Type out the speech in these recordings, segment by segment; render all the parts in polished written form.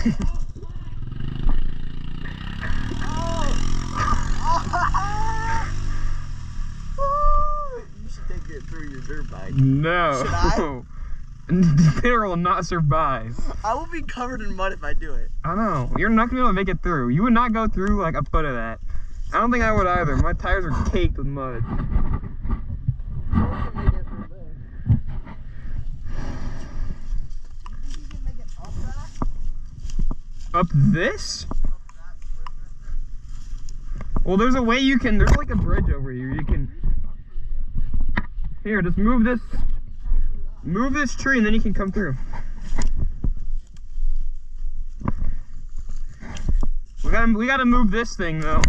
You should take it through your dirt bike. No. Should I? Peter will not survive. I will be covered in mud if I do it. I know. You're not gonna be able to make it through. You would not go through like a foot of that. I don't think I would either. My tires are caked with mud. Up this? Well, there's a way you can, there's like a bridge over here. You can, here, just move this tree and then you can come through. We gotta move this thing though.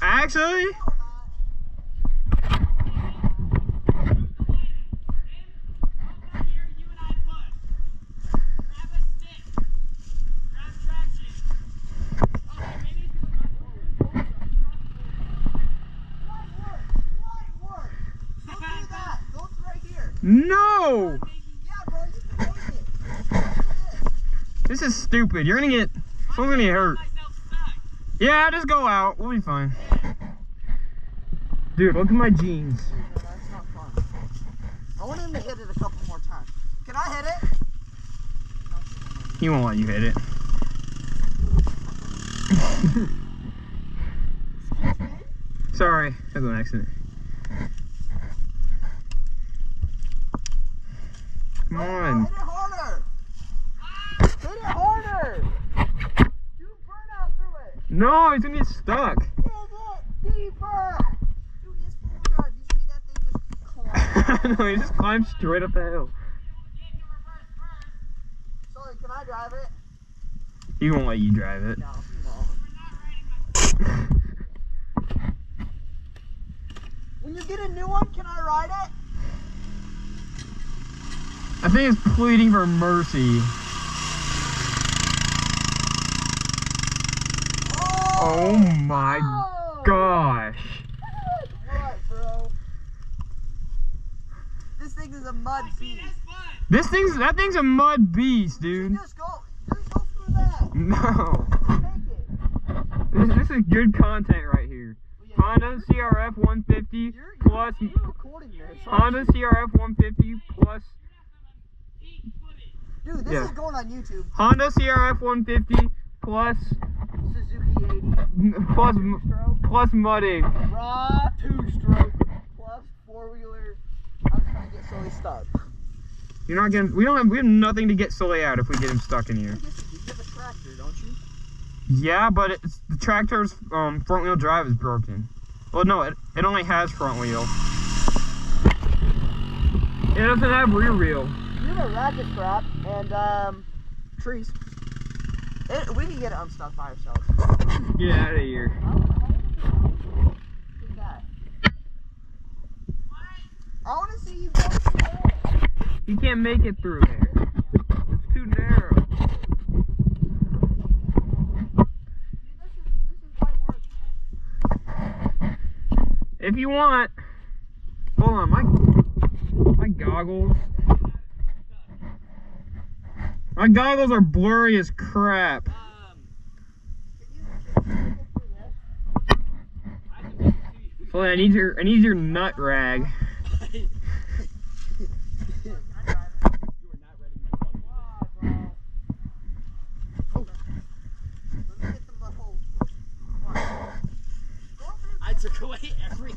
Actually, no! This is stupid. You're gonna get, someone's gonna get hurt. Yeah, just go out. We'll be fine. Dude, look at my jeans. No, that's not fun. I want him to hit it a couple more times. Can I hit it? He won't let you hit it. Sorry, that was an accident. Come on. Hit it harder! Hit it harder! Do burnout through it! No, he's gonna get stuck. Hit it deeper! Dude, this fool drive. You see that thing just climb? No, he just climbed straight up the hill. Sorry, can I drive it? He won't let you drive it. No, he won't. When you get a new one, can I ride it? I think it's pleading for mercy. Oh my gosh. What, bro? This thing is a mud beast. That thing's a mud beast, dude. Just go through that. No. Take it. This is good content right here. Honda CRF 150 plus You're recording this. Honda CRF 150 plus. Dude, this is going on YouTube. Honda CRF 150 plus Suzuki 80. plus mudding. Raw 2-stroke plus 4-wheeler. I'm trying to get Sully stuck. You're not getting. We have nothing to get Sully out if we get him stuck in here. I guess you have a tractor, don't you? Yeah, but the tractor's front wheel drive is broken. Well, no, it only has front wheel. It doesn't have rear wheel. You have a ratchet strap and trees. We can get it unstuck by ourselves. Get out of here. I want to see you go through there. You can't make it through there. It's too narrow. If you want, hold on, my goggles. My goggles are blurry as crap. So I need your nut rag. I took away every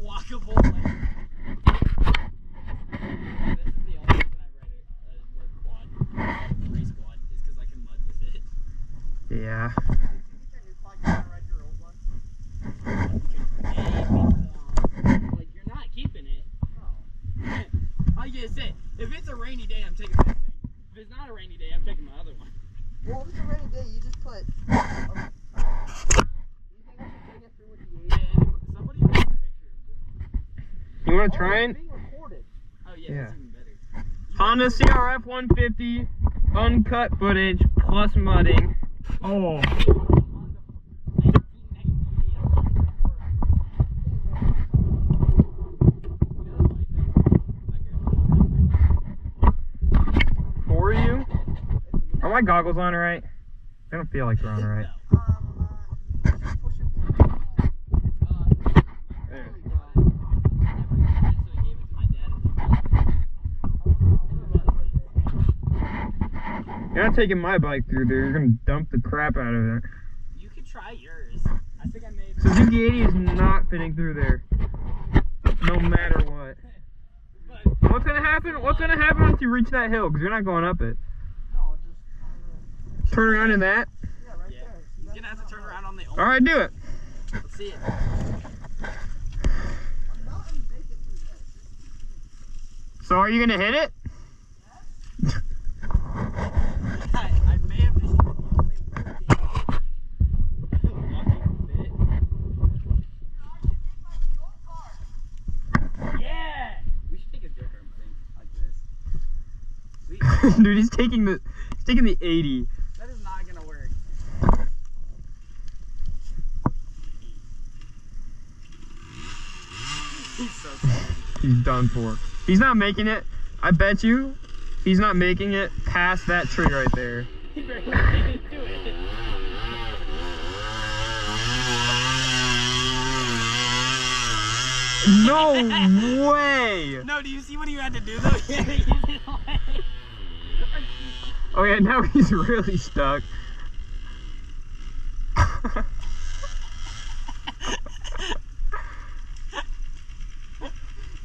walkable lane. This is the only reason I read it word quad, race quad, is because I can mud with it. Yeah. Like, you're not keeping it. Like I said, if it's a rainy day, I'm taking this thing. If it's not a rainy day, I'm taking my other one. Well, if it's a rainy day, you just put. Somebody take a picture. You want to try it? Being recorded. Oh yeah, Yeah. that's even better. Honda CRF 150, uncut footage plus mudding. Oh. Are my goggles on right? I don't feel like they're on right. Just push it in. There we go. You're not taking my bike through there. You're gonna dump the crap out of it. You could try yours. I think I made. Suzuki 80 is not fitting through there. No matter what. But What's gonna happen? What's gonna happen once you reach that hill? Because you're not going up it. No, just Turn around in that. yeah, right yeah, there. he's gonna have to turn around on the. All right, do it. Let's see it. I'm not gonna make it through this. So are you gonna hit it? I may have just been the only walking. Yeah! We should take a go-kart thing like this. Dude, he's taking the 80. That is not gonna work. He's so scared. He's done for. He's not making it. I bet you, he's not making it past that tree right there. He barely made it to it. No way! No, do you see what you had to do though? You had to use it away. Oh yeah, now he's really stuck.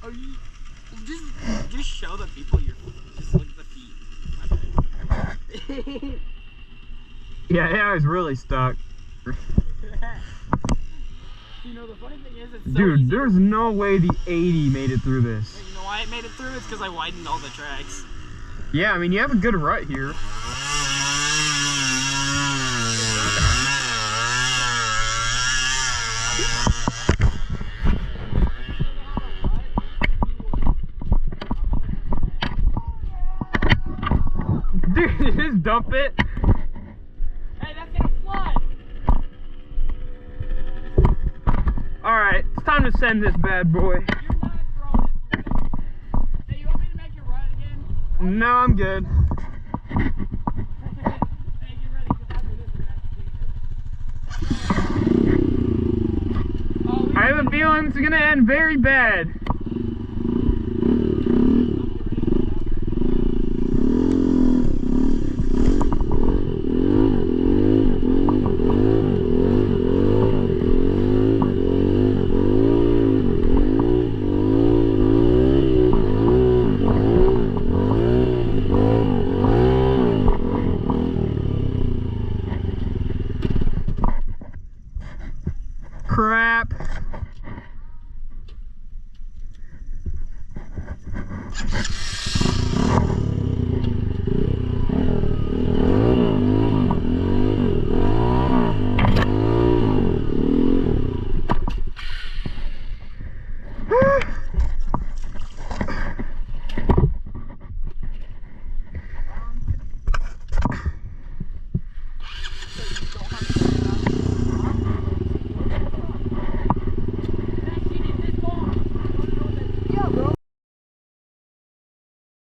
Oh, you just show the people your just look at the feet. Yeah, I was really stuck. You know the funny thing is it's so Dude, easy. there's no way the 80 made it through this. You know why it made it through? It's because I widened all the tracks. Yeah, I mean, you have a good rut here. Dude, just dump it. Hey, that's gonna flood. Alright, it's time to send this bad boy. You're not throwing it through there. Hey, you want me to make it right again? No, I'm good. Hey, get ready, because after this we're gonna have to do this. Oh, I have a feeling it's gonna end very bad.